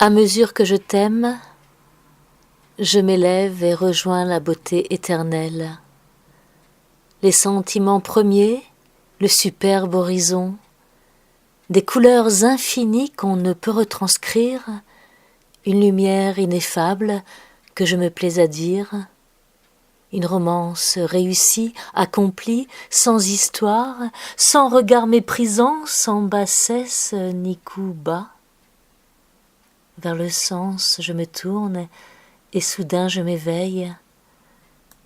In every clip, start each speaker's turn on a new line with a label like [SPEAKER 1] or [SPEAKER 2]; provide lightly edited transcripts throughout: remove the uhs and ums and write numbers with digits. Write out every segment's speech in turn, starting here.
[SPEAKER 1] À mesure que je t'aime, je m'élève et rejoins la beauté éternelle. Les sentiments premiers, le superbe horizon, des couleurs infinies qu'on ne peut retranscrire, une lumière ineffable que je me plais à dire, une romance réussie, accomplie, sans histoire, sans regard méprisant, sans bassesse ni coup bas. Vers le sens je me tourne et soudain je m'éveille.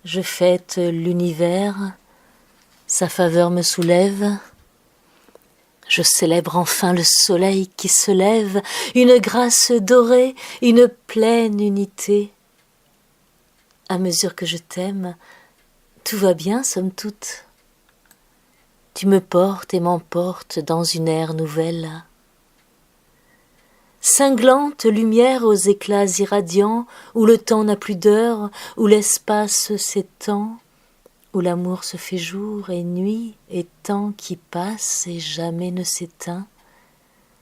[SPEAKER 1] Je fête l'univers, sa faveur me soulève. Je célèbre enfin le soleil qui se lève, une grâce dorée, une pleine unité. À mesure que je t'aime, tout va bien somme toute. Tu me portes et m'emportes dans une ère nouvelle. Cinglante lumière aux éclats irradiants, où le temps n'a plus d'heure, où l'espace s'étend, où l'amour se fait jour et nuit et temps qui passe et jamais ne s'éteint,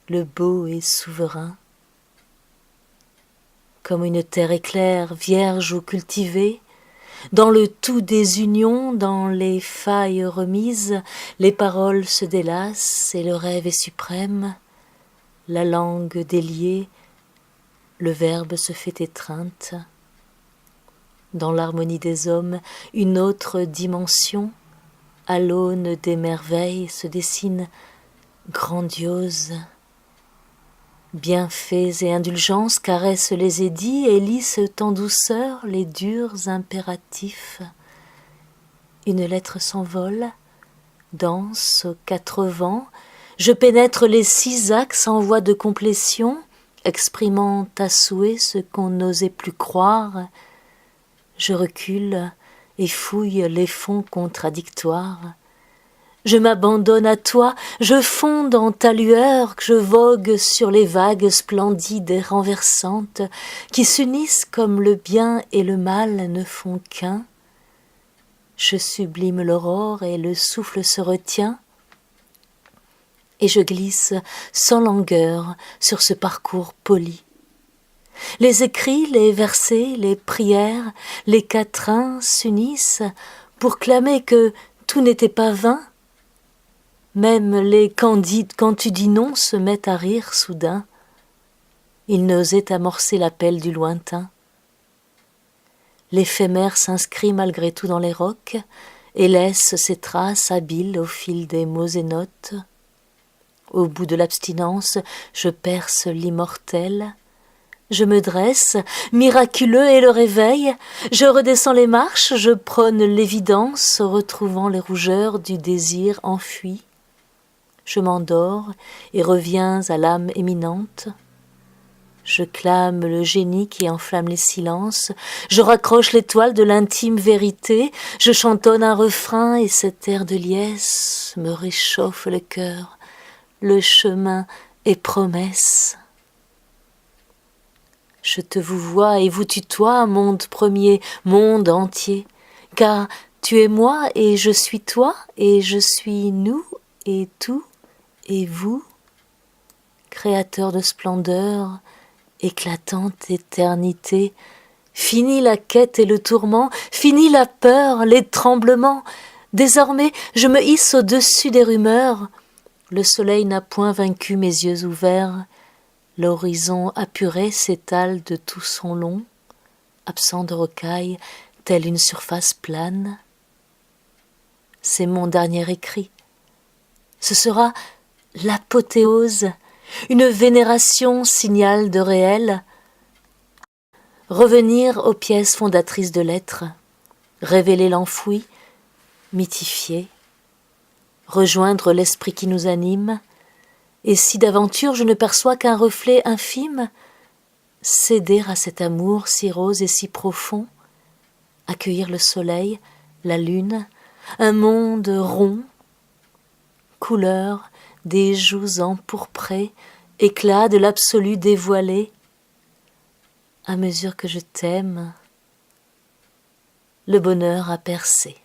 [SPEAKER 1] le beau et souverain. Comme une terre éclair, vierge ou cultivée, dans le tout des unions, dans les failles remises, les paroles se délassent et le rêve est suprême. La langue déliée, le verbe se fait étreinte. Dans l'harmonie des hommes, une autre dimension, à l'aune des merveilles, se dessine grandiose. Bienfaits et indulgences caressent les édits et lissent en douceur les durs impératifs. Une lettre s'envole, danse aux quatre vents. Je pénètre les 6 axes en voie de complétion, exprimant à souhait ce qu'on n'osait plus croire. Je recule et fouille les fonds contradictoires. Je m'abandonne à toi, je fonds dans ta lueur, je vogue sur les vagues splendides et renversantes, qui s'unissent comme le bien et le mal ne font qu'un. Je sublime l'aurore et le souffle se retient, et je glisse sans langueur sur ce parcours poli. Les écrits, les versets, les prières, les quatrains s'unissent pour clamer que tout n'était pas vain. Même les candides, quand tu dis non, se mettent à rire soudain. Ils n'osaient amorcer l'appel du lointain. L'éphémère s'inscrit malgré tout dans les rocs et laisse ses traces habiles au fil des mots et notes. Au bout de l'abstinence, je perce l'immortel. Je me dresse, miraculeux est le réveil. Je redescends les marches, je prône l'évidence, retrouvant les rougeurs du désir enfui. Je m'endors et reviens à l'âme éminente. Je clame le génie qui enflamme les silences. Je raccroche l'étoile de l'intime vérité. Je chantonne un refrain et cet air de liesse me réchauffe le cœur. Le chemin est promesse. Je te vous vois et vous tutoie, monde premier, monde entier, car tu es moi et je suis toi et je suis nous et tout et vous, créateur de splendeur, éclatante éternité. Fini la quête et le tourment, fini la peur, les tremblements. Désormais je me hisse au-dessus des rumeurs. Le soleil n'a point vaincu mes yeux ouverts. L'horizon apuré s'étale de tout son long, absent de rocailles, telle une surface plane. C'est mon dernier écrit. Ce sera l'apothéose, une vénération signal de réel. Revenir aux pièces fondatrices de l'être, révéler l'enfoui, mythifier, rejoindre l'esprit qui nous anime. Et si d'aventure je ne perçois qu'un reflet infime, céder à cet amour si rose et si profond, accueillir le soleil, la lune, un monde rond, couleur des joues empourprées, éclat de l'absolu dévoilé. À mesure que je t'aime, le bonheur a percé.